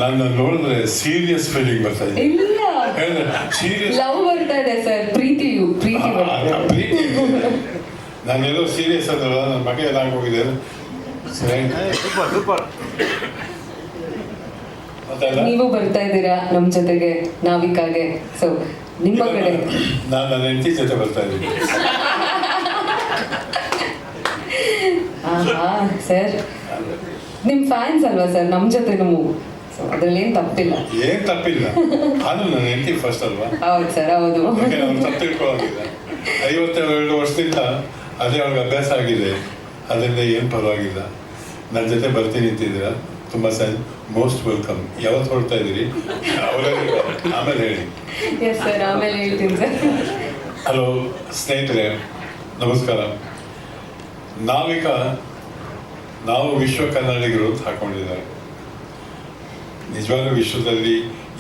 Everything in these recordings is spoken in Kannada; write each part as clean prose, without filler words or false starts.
ನನ್ನ ನೋಡಿದ್ರೆ ಸೀರಿಯಸ್ ಫೀಲಿಂಗ್ ಬರ್ತಾ ಇದೆ. ಇಲ್ಲ, ಸೀರಿಯಸ್ ಲವ್ ಬರ್ತಾ ಇದೆ ಸರ್, ಪ್ರೀತಿ ಬರ್ತಾ ಇದೆ. ಪ್ರೀತಿ. ನಾನೆಲ್ಲೋ ಸೀರಿಯಸ್ ಅಂದ್ರಲ್ಲ, ನನ್ನ ಮಗ ಏನಾಗೋಗಿದೆ ಸರಿ ಅದಲ್ಲ. ನೀವು ಬರ್ತಾ ಇದ್ದೀರಾ ನಮ್ಮ ಜೊತೆಗೆ ನಾವಿಕಾಗೆ, ಸೊ ನಿಮ್ಮ ಕಡೆ ನಾನು ನನ್ನ ಹೆಂಡತಿ ಜೊತೆ ಬರ್ತಾ ಇದ್ದೀನಿ. ಸರ್ ನಿಮ್ ಫ್ಯಾನ್ಸ್ ಅಲ್ವಾ ಸರ್, ನಮ್ಮ ಜೊತೆ ನಾವು, ಸೊ ಅದ್ರಲ್ಲಿ ಏನ್ ತಪ್ಪಿಲ್ಲ. ಏನ್ ತಪ್ಪಿಲ್ಲ, ಅದು ನನ್ನ ಹೆಂಡತಿ ಫಸ್ಟ್ ಅಲ್ವಾ. ಹೌದು ಸರ್, ಹೌದು. ಅವ್ರು ತಪ್ಪು ತಿಳ್ಕೊಳ್ಳೋದಿಲ್ಲ. 52 ವರ್ಷದಿಂದ ಅದೇ ಅವ್ರಿಗೆ ಅಭ್ಯಾಸ ಆಗಿದೆ, ಅದರಿಂದ ಏನು ಪರವಾಗಿಲ್ಲ. ನನ್ನ ಜೊತೆ ಬರ್ತೀನಿ ಅಂತಿದ್ದೀರಾ, ತುಂಬ ಮೋಸ್ಟ್ ವೆಲ್ಕಮ್. ಯಾವತ್ತು ಹೊರಡ್ತಾ ಇದ್ದೀರಿ ಅವರೇ ಆಮೇಲೆ ಹೇಳಿ. ಎಸ್ ಸರ್, ಆಮೇಲೆ ಹೇಳ್ತೀನಿ ಸರ್. ಹಲೋ ಸ್ನೇಹಿತರೆ, ನಮಸ್ಕಾರ. ನಾವು ವಿಶ್ವ ಕನ್ನಡಿಗರು ಅಂತ ಹಾಕೊಂಡಿದ್ದಾರೆ. ನಿಜವಾಗ್ಲೂ ವಿಶ್ವದಲ್ಲಿ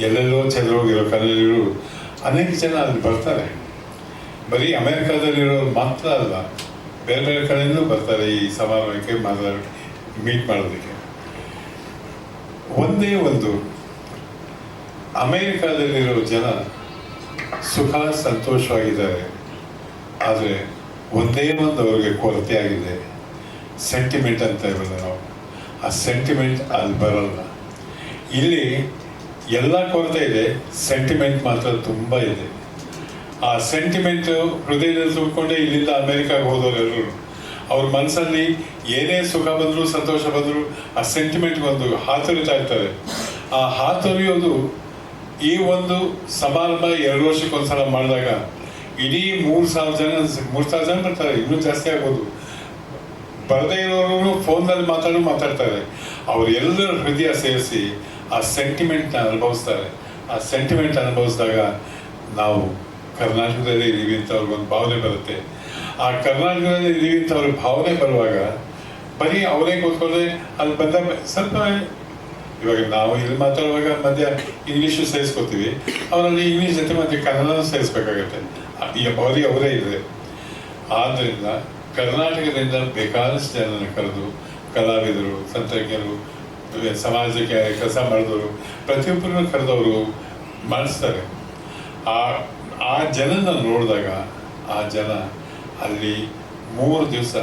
ಎಲ್ಲೆಲ್ಲೋ ಚೆಲ್ಲೋಗಿರೋ ಕನ್ನಡಿಗರು ಅನೇಕ ಜನ ಅಲ್ಲಿ ಬರ್ತಾರೆ. ಬರೀ ಅಮೆರಿಕಾದಲ್ಲಿರೋರು ಮಾತ್ರ ಅಲ್ಲ, ಬೇರೆ ಬೇರೆ ಕಡೆಯಿಂದ ಬರ್ತಾರೆ ಈ ಸಮಾರಂಭಕ್ಕೆ ಮೀಟ್ ಮಾಡೋದಕ್ಕೆ. ಒಂದೇ ಒಂದು ಅಮೆರಿಕಾದಲ್ಲಿರೋ ಜನ ಸುಖ ಸಂತೋಷವಾಗಿದ್ದಾರೆ, ಆದರೆ ಒಂದೇ ಒಂದು ಅವ್ರಿಗೆ ಕೊರತೆ ಆಗಿದೆ, ಸೆಂಟಿಮೆಂಟ್ ಅಂತ ಇರೋದು ನಾವು. ಆ ಸೆಂಟಿಮೆಂಟ್ ಅಲ್ಲಿ ಬರಲ್ಲ. ಇಲ್ಲಿ ಎಲ್ಲ ಕೊರತೆ ಇದೆ, ಸೆಂಟಿಮೆಂಟ್ ಮಾತ್ರ ತುಂಬ ಇದೆ. ಆ ಸೆಂಟಿಮೆಂಟು ಹೃದಯದಲ್ಲಿ ತುಂಬಿಕೊಂಡೇ ಇಲ್ಲಿಂದ ಅಮೆರಿಕಾಗೆ ಹೋದವರೆಲ್ಲರೂ ಅವ್ರ ಮನಸ್ಸಲ್ಲಿ ಏನೇ ಸುಖ ಬಂದರೂ ಸಂತೋಷ ಬಂದರೂ ಆ ಸೆಂಟಿಮೆಂಟ್ಗೆ ಒಂದು ಹಾತೊರಿತಾ ಇರ್ತಾರೆ. ಆ ಹಾತೊರೆಯೋದು ಈ ಒಂದು ಸಮಾರಂಭ 2 ವರ್ಷಕ್ಕೊಂದ್ಸಲ ಮಾಡಿದಾಗ ಇಡೀ 3,000 ಜನ ಬರ್ತಾರೆ, ಇನ್ನೂ ಜಾಸ್ತಿ ಆಗ್ಬೋದು. ಬರದೇ ಇರೋರು ಫೋನ್ನಲ್ಲಿ ಮಾತಾಡ್ತಾರೆ. ಅವರೆಲ್ಲರ ಹೃದಯ ಸೇರಿಸಿ ಆ ಸೆಂಟಿಮೆಂಟ್ನ ಅನುಭವಿಸ್ತಾರೆ. ಆ ಸೆಂಟಿಮೆಂಟ್ ಅನುಭವಿಸಿದಾಗ ನಾವು ಕರ್ನಾಟಕದಲ್ಲಿ ಇದ್ದೀವಿ ಅಂತ ಅವ್ರಿಗೊಂದು ಭಾವನೆ ಬರುತ್ತೆ. ಆ ಕರ್ನಾಟಕದಲ್ಲಿ ಇದ್ದೀವಿ ಅಂತ ಅವ್ರಿಗೆ ಭಾವನೆ ಬರುವಾಗ ಬರೀ ಅವರೇ ಕೂತ್ಕೊಂಡ್ರೆ ಅಲ್ಲಿ ಬಂದಾಗ ಸ್ವಲ್ಪ, ಇವಾಗ ನಾವು ಇಲ್ಲಿ ಮಾತಾಡುವಾಗ ಮಧ್ಯ ಇಂಗ್ಲೀಷು ಸೇರಿಸ್ಕೊತೀವಿ, ಅವರಲ್ಲಿ ಇಂಗ್ಲೀಷ್ ಜೊತೆ ಮತ್ತೆ ಕನ್ನಡ ಸೇರಿಸ್ಬೇಕಾಗತ್ತೆ. ಅವರಿಗೆ ಅವರೇ ಇದೆ. ಆದ್ದರಿಂದ ಕರ್ನಾಟಕದಿಂದ ಬೇಕಾದಷ್ಟು ಜನನ ಕರೆದು ಕಲಾವಿದರು, ತಂತ್ರಜ್ಞರು, ಸಮಾಜಕ್ಕೆ ಕೆಲಸ ಮಾಡಿದವರು ಪ್ರತಿಯೊಬ್ಬರನ್ನು ಕರೆದವರು ಮಾಡಿಸ್ತಾರೆ. ಆ ಜನನ ನೋಡಿದಾಗ ಆ ಜನ ಅಲ್ಲಿ 3 ದಿವಸ,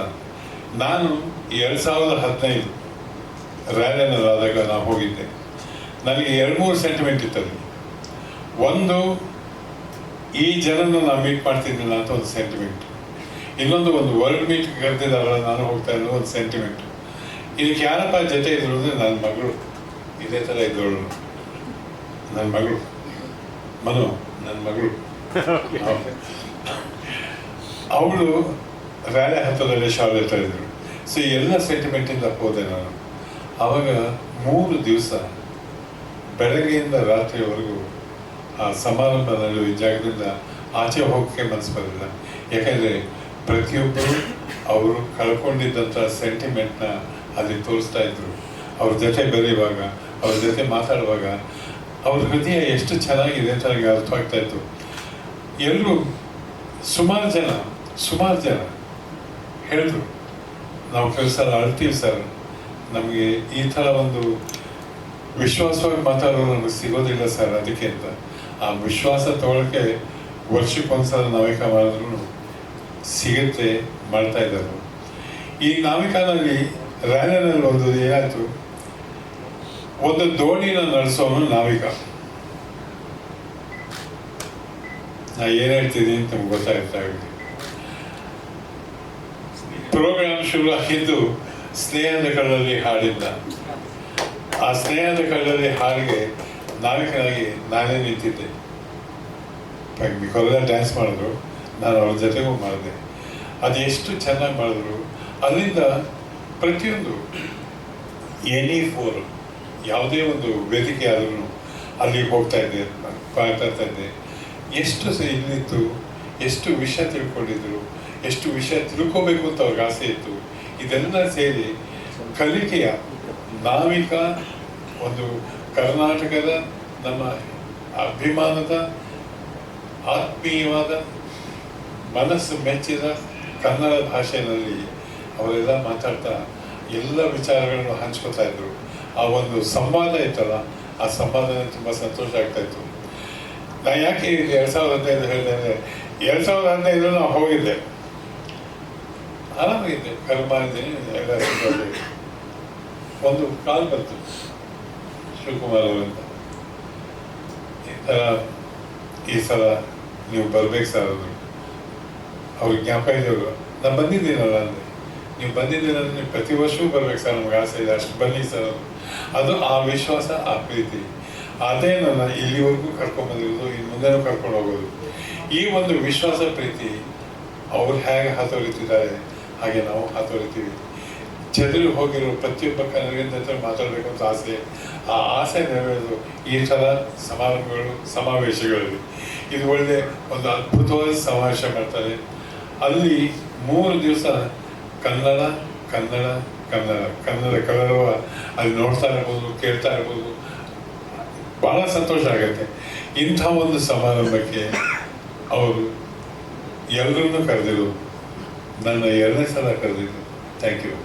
ನಾನು 2015 ರ್ಯಾಲಿನಲ್ಲಾದಾಗ ನಾವು ಹೋಗಿದ್ದೆ. ನನಗೆ 2-3 ಸೆಂಟಿಮೆಂಟ್ ಇತ್ತಲ್ಲಿ. ಒಂದು, ಈ ಜನನ ನಾನು ಮೀಟ್ ಮಾಡ್ತಿದ್ದಿಲ್ಲ ಅಂತ ಒಂದು ಸೆಂಟಿಮೆಂಟ್. ಇನ್ನೊಂದು ವರ್ಲ್ಡ್ ಮೀಟ್ ಕರೆದಿದ್ದಾರಲ್ಲ, ನಾನು ಹೋಗ್ತಾ ಇರೋ ಒಂದು ಸೆಂಟಿಮೆಂಟ್. ಇದಕ್ಕೆ ಯಾರಪ್ಪ ಜೊತೆ ಇದ್ರು ಅಂದರೆ ನನ್ನ ಮಗಳು ಇದೇ ಥರ ಇದ್ದವಳು. ನನ್ನ ಮಗಳು ಮನು, ನನ್ನ ಮಗಳು ಅವಳು ರ್ಯಾಲಿ ಹತ್ತದಲ್ಲಿ ಶಾಲೆ ಇದ್ರು. ಸೊ ಎಲ್ಲ ಸೆಂಟಿಮೆಂಟಿಂದ ಹೋದೆ ನಾನು. ಆವಾಗ 3 ದಿವಸ ಬೆಳಗ್ಗೆಯಿಂದ ರಾತ್ರಿಯವರೆಗೂ ಆ ಸಮಾರಂಭ ನಡೆಯುವ ಈ ಜಾಗದಿಂದ ಆಚೆ ಹೋಗೋಕ್ಕೆ ಮನಸ್ಸು ಬರಲಿಲ್ಲ. ಯಾಕಂದರೆ ಪ್ರತಿಯೊಬ್ಬರು ಅವರು ಕಳ್ಕೊಂಡಿದ್ದಂಥ ಸೆಂಟಿಮೆಂಟ್ನ ಅಲ್ಲಿ ತೋರಿಸ್ತಾ ಇದ್ರು. ಅವ್ರ ಜೊತೆ ಬೆರೆಯುವಾಗ, ಅವ್ರ ಜೊತೆ ಮಾತಾಡುವಾಗ ಅವ್ರ ಹೃದಯ ಎಷ್ಟು ಚೆನ್ನಾಗಿದೆ ಅಂತ ನನಗೆ ಅರ್ಥವಾಗ್ತಾ ಇತ್ತು. ಎಲ್ಲರೂ ಸುಮಾರು ಜನ ಹೇಳಿದ್ರು, ನಾವು ಕೆಲಸ ಅಳ್ತೀವಿ ಸರ್, ನಮಗೆ ಈ ಥರ ಒಂದು ವಿಶ್ವಾಸವಾಗಿ ಮಾತಾಡೋರು ನಮಗೆ ಸಿಗೋದಿಲ್ಲ ಸರ್, ಅದಕ್ಕೆ ಅಂತ. ಆ ವಿಶ್ವಾಸ ತಗೊಳ್ಳೋಕ್ಕೆ ವರ್ಷಕ್ಕೊಂದ್ಸಲ ನಾವಿಕ ಮಾಡಿದ್ರು ಸಿಗುತ್ತೆ, ಮಾಡ್ತಾ ಇದ್ದಾರೆ. ಈ ನಾವಿಕಾನಲ್ಲಿ ರ್ಯಾಲಿನಲ್ಲಿ ಒಂದು ಏನಾಯ್ತು, ಒಂದು ದೋಣಿನ ನಡೆಸೋನು ನಾವಿಕ. ನಾ ಏನು ಹೇಳ್ತೀನಿ ಅಂತ ನಮ್ಗೆ ಗೊತ್ತಾಗ್ತಾ ಇದೆ. ಪ್ರೋಗ್ರಾಮ್ ಶುರು ಆಗಿದ್ದು ಸ್ನೇಹದ ಕಳ್ಳಲ್ಲಿ ಹಾಡಿದ್ದ. ಆ ಸ್ನೇಹದ ಕಳ್ಳಲ್ಲಿ ಹಾಡಿಗೆ ನಾವಿಕನಾಗಿ ನಾನೇ ನಿಂತಿದ್ದೆ. ಮಿಕ್ಕೆಲ್ಲ ಡ್ಯಾನ್ಸ್ ಮಾಡಿದ್ರು, ನಾನು ಅವ್ರ ಜೊತೆಗೂ ಮಾಡಿದೆ. ಅದು ಎಷ್ಟು ಚೆನ್ನಾಗಿ ಮಾಡಿದ್ರು. ಅಲ್ಲಿಂದ ಪ್ರತಿಯೊಂದು ಎನಿ ಫೋರ್, ಯಾವುದೇ ಒಂದು ವೇದಿಕೆ ಆದ್ರೂ ಅಲ್ಲಿ ಹೋಗ್ತಾ ಇದ್ದೆ, ಮಾತಾಡ್ತಾ ಇದ್ದೆ. ಎಷ್ಟು ಇಲ್ಲಿತ್ತು, ಎಷ್ಟು ವಿಷಯ ತಿಳ್ಕೊಂಡಿದ್ರು, ಎಷ್ಟು ವಿಷಯ ತಿಳ್ಕೋಬೇಕು ಅಂತ ಅವ್ರಿಗೆ ಆಸೆ ಇತ್ತು. ಇದೆಲ್ಲ ಸೇರಿ ಕಲಿಕೆಯ ನಾವಿಕ ಒಂದು ಕರ್ನಾಟಕದ ನಮ್ಮ ಅಭಿಮಾನದ ಆತ್ಮೀಯವಾದ ಮನಸ್ಸು ಮೆಚ್ಚಿದ ಕನ್ನಡ ಭಾಷೆಯಲ್ಲಿ ಅವರೆಲ್ಲ ಮಾತಾಡ್ತಾ ಎಲ್ಲ ವಿಚಾರಗಳನ್ನು ಹಂಚ್ಕೋತಾ ಇದ್ರು. ಆ ಒಂದು ಸಂವಾದ ಇತ್ತಲ್ಲ, ಆ ಸಂಪಾದನೆ ತುಂಬ ಸಂತೋಷ ಆಗ್ತಾಯಿತ್ತು. ನಾನು ಯಾಕೆ 2015 ಹೇಳಿದೆ ಅಂದರೆ 2015 ನಾವು ಹೋಗಿದ್ದೆ, ಆರಾಮಾಗಿದ್ದೆ, ಕರ್ಮ ಇದ್ದೀನಿ, ಎಲ್ಲ ಸಿದ್ಧವಾಗಿ. ಒಂದು ಕಾಲ್ ಬಂತು ಶಿವಕುಮಾರ್ ಅವರಿಂದ, ಈ ಸಲ ನೀವು ಬರ್ಬೇಕು ಸರ್ ಅದು. ಅವ್ರಿಗೆ ಜ್ಞಾಪಕ ಇದ್ದವರು, ನಾನು ಬಂದಿದ್ದೀನಲ್ಲ ಅಂದರೆ, ನೀವು ಬಂದಿದ್ದೀರಂದ್ರೆ ನೀವು ಪ್ರತಿ ವರ್ಷವೂ ಬರ್ಬೇಕು ಸರ್, ನಮ್ಗೆ ಆಸೆ ಇದೆ, ಅಷ್ಟು ಬನ್ನಿ ಸರ್. ಅದು ಆ ವಿಶ್ವಾಸ, ಆ ಪ್ರೀತಿ, ಅದೇ ನನ್ನ ಇಲ್ಲಿವರೆಗೂ ಕರ್ಕೊಂಡ್ಬಂದಿರೋದು, ಇನ್ನು ಮುಂದೆನೂ ಕರ್ಕೊಂಡು ಹೋಗೋದು. ಈ ಒಂದು ವಿಶ್ವಾಸ, ಪ್ರೀತಿ, ಅವ್ರು ಹೇಗೆ ಹಾತೊರಿತಿದ್ದಾರೆ ಹಾಗೆ ನಾವು ಹಾತೊರಿತೀವಿ. ಚದುರಿ ಹೋಗಿರೋ ಪ್ರತಿಯೊಬ್ಬ ಕನ್ನಡಿಗರ ಜೊತೆ ಮಾತಾಡಬೇಕು ಅಂತ ಆಸೆ, ಆ ಆಸೆ ನೆರವೇರೋದು ಈ ಥರ ಸಮಾರಂಭಗಳು, ಸಮಾವೇಶಗಳಲ್ಲಿ. ಇದು ಒಳ್ಳೆ ಒಂದು ಅದ್ಭುತವಾದ ಸಮಾವೇಶ ಮಾಡ್ತಾರೆ. ಅಲ್ಲಿ 3 ದಿವಸ ಕನ್ನಡ ಕನ್ನಡ ಕನ್ನಡ ಕನ್ನಡ ಕಲರವ ಅಲ್ಲಿ ನೋಡ್ತಾ ಇರ್ಬೋದು, ಕೇಳ್ತಾ ಇರ್ಬೋದು, ಭಾಳ ಸಂತೋಷ ಆಗುತ್ತೆ. ಇಂಥ ಒಂದು ಸಮಾರಂಭಕ್ಕೆ ಅವರು ಎಲ್ಲರನ್ನೂ ಕರೆದಿರು, ನನ್ನ 2ನೇ ಸಲ ಕರೆದಿದ್ದು. Thank you.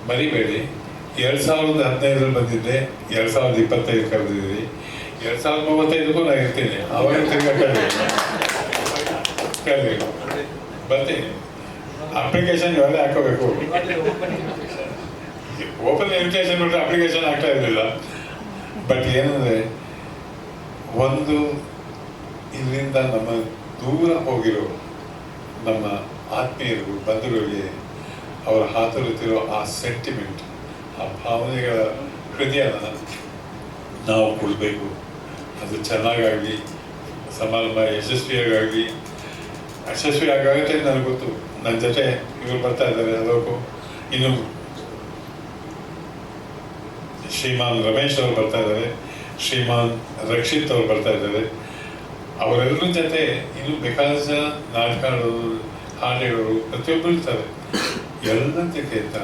ಮರಿಬೇಡಿ, 2015 ಬಂದಿದ್ದೆ, 2025 ಕರೆದಿದ್ದೀರಿ, 2035ಕ್ಕೂ ನಾನು ಇರ್ತೀನಿ. ಅವಾಗ ತಿರ್ಗಾ ಕರೀರಿ, ಬರ್ತೀನಿ. ಅಪ್ಲಿಕೇಶನ್ ಇವೆಲ್ಲ ಹಾಕೋಬೇಕು. ಓಪನ್ ಇನ್ವಿಟೇಷನ್ ಕೊಟ್ಟರೆ ಅಪ್ಲಿಕೇಶನ್ ಆಗ್ತಾ ಇರಲಿಲ್ಲ. ಬಟ್ ಏನಂದರೆ, ಒಂದು ಇಲ್ಲಿಂದ ನಮ್ಮ ದೂರ ಹೋಗಿರೋ ನಮ್ಮ ಆತ್ಮೀಯರು, ಬಂಧುಗಳಿಗೆ ಅವರು ಹಾತೊರೆತಿರೋ ಆ ಸೆಂಟಿಮೆಂಟ್, ಆ ಭಾವನೆಗಳ ಹೃದಯನ ನಾವು ಕೊಡಬೇಕು. ಅದು ಚೆನ್ನಾಗಾಗಲಿ, ಸಮಾರಂಭ ಯಶಸ್ವಿಯಾಗಲಿ, ಯಶಸ್ವಿಯಾಗುತ್ತೆ ನನಗೆ ಗೊತ್ತು. ನನ್ನ ಜೊತೆ ಇವರು ಬರ್ತಾ ಇದ್ದಾರೆ, ಅಲೋಕು, ಇನ್ನು ಶ್ರೀಮಾನ್ ರಮೇಶ್ ಅವರು ಬರ್ತಾ ಇದ್ದಾರೆ, ಶ್ರೀಮಾನ್ ರಕ್ಷಿತ್ ಅವರು ಬರ್ತಾ ಇದ್ದಾರೆ. ಅವರೆಲ್ಲರ ಜೊತೆ ಇನ್ನು ಬೇಕಾದ ಜನ ನಾಟಕ ಆಡೋರು, ಹಾಡು ಹೇಳೋರು ಪ್ರತಿಯೊಬ್ಬರು ಇರ್ತಾರೆ. ಎಲ್ಲದಕ್ಕಿಂತ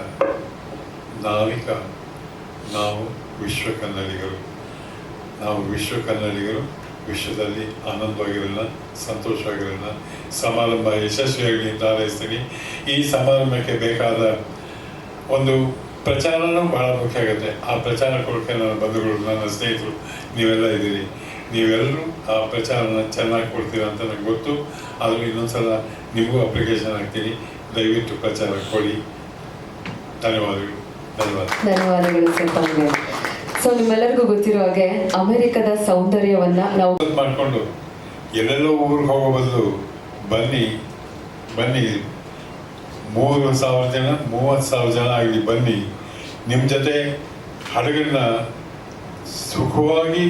ನಾವು ವಿಶ್ವ ಕನ್ನಡಿಗರು, ವಿಶ್ವದಲ್ಲಿ ಆನಂದವಾಗಿರೋಣ, ಸಂತೋಷವಾಗಿರೋಣ. ಸಮಾರಂಭ ಯಶಸ್ವಿಯಾಗಲಿ ಅಂತ ಹಾರೈಸ್ತೀನಿ. ಈ ಸಮಾರಂಭಕ್ಕೆ ಬೇಕಾದ ಒಂದು ಪ್ರಚಾರನೂ ಬಹಳ ಮುಖ್ಯ ಆಗುತ್ತೆ. ಆ ಪ್ರಚಾರ ಕೊಡೋಕ್ಕೆ ನನ್ನ ಬಂಧುಗಳು, ನನ್ನ ಸ್ನೇಹಿತರು ನೀವೆಲ್ಲ ಇದ್ದೀರಿ. ನೀವೆಲ್ಲರೂ ಆ ಪ್ರಚಾರನ ಚೆನ್ನಾಗಿ ಕೊಡ್ತೀರ ಅಂತ ನನಗೆ ಗೊತ್ತು. ಆದರೂ ಇನ್ನೊಂದ್ಸಲ ನಿಮಗೂ ಅಪ್ಲಿಕೇಶನ್ ಹಾಕ್ತೀನಿ, ದಯವಿಟ್ಟು ಪ್ರಚಾರ ಕೊಡಿ. ಧನ್ಯವಾದಗಳು. ಸರ್ ತಮಗೆ. ಸೊ ನಿಮ್ಮೆಲ್ಲರಿಗೂ ಗೊತ್ತಿರೋ ಹಾಗೆ ಅಮೆರಿಕದ ಸೌಂದರ್ಯವನ್ನ ನಾವು ಮಾಡಿಕೊಂಡು ಎಲ್ಲೆಲ್ಲೋ ಊರಿಗೆ ಹೋಗೋ ಬದಲು ಬನ್ನಿ 3,000 ಜನ 30,000 ಜನ ಆಗಲಿ, ಬನ್ನಿ. ನಿಮ್ಮ ಜೊತೆ ಹಡಗನ್ನ ಸುಖವಾಗಿ,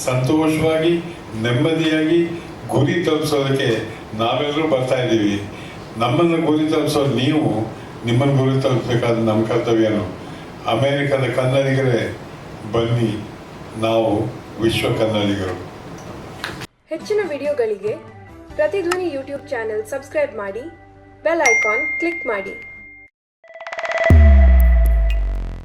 ಸಂತೋಷವಾಗಿ, ನೆಮ್ಮದಿಯಾಗಿ ಗುರಿ ತಲುಪಿಸೋದಕ್ಕೆ ನಾವೆಲ್ಲರೂ ಬರ್ತಾ ಇದ್ದೀವಿ. ನಮ್ಮನ್ನು ಗುರಿ ತಲುಪಿಸೋದು ನೀವು, ನಿಮ್ಮನ್ನು ಗುರಿ ತಲುಪಿಸಬೇಕಾದ ನಮ್ಮ ಕರ್ತವ್ಯನು. ಅಮೇರಿಕದ ಕನ್ನಡಿಗರೇ ಬನ್ನಿ, ನಾವು ವಿಶ್ವ ಕನ್ನಡಿಗರು. ಹೆಚ್ಚಿನ ವಿಡಿಯೋಗಳಿಗೆ ಪ್ರತಿಧ್ವನಿ ಯೂಟ್ಯೂಬ್ ಚಾನೆಲ್ ಸಬ್ಸ್ಕ್ರೈಬ್ ಮಾಡಿ, ಬೆಲ್ ಐಕಾನ್ ಕ್ಲಿಕ್ ಮಾಡಿ.